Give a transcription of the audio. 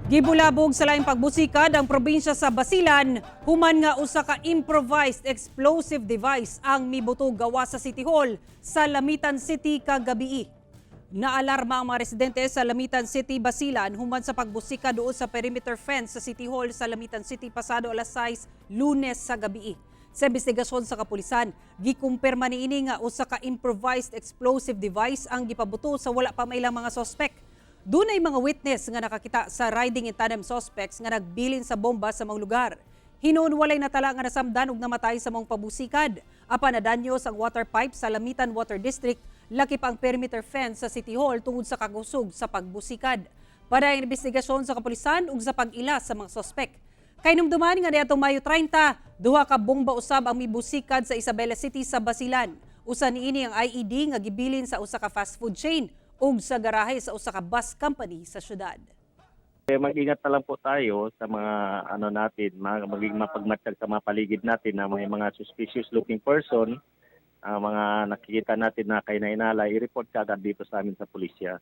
Gibulabog sa laing pagbusikad ang probinsya sa Basilan, human nga usa ka improvised explosive device ang mibuto gawa sa City Hall sa Lamitan City kagabi. Naalarma ang mga residente sa Lamitan City, Basilan human sa pagbusika doon sa perimeter fence sa City Hall sa Lamitan City pasado alas 6 Lunes sa gabi. Sa investigasyon sa kapulisan, gikumpirma niini nga usa ka improvised explosive device ang gipabuto sa wala pa mailang mga sospek. Dunay mga witness nga nakakita sa riding in tandem suspects nga nagbilin sa bomba sa mga lugar. Hinuon walay natala nga nasamdan ug namatay sa mga pabusikad. Apan nadanyos ang water pipe sa Lamitan Water District, lakip ang perimeter fence sa City Hall tungod sa kagusog sa pagbusikad. Para ang investigasyon sa kapulisan ug sa pag-ila sa mga sospek. Kay numduman nga niadtong Mayo 30, duha ka bomba usab ang mibusikad sa Isabela City sa Basilan. Usa niini ang IED nga gibilin sa usa ka fast food chain ug sa garahe sa usa ka bus company sa syudad. Mag-ingat na lang po tayo sa mga natin, maging mapagmatyag sa mga paligid natin na may mga suspicious looking person, mga nakikita natin na kainainala, i-report ka agad dito sa amin sa pulisya.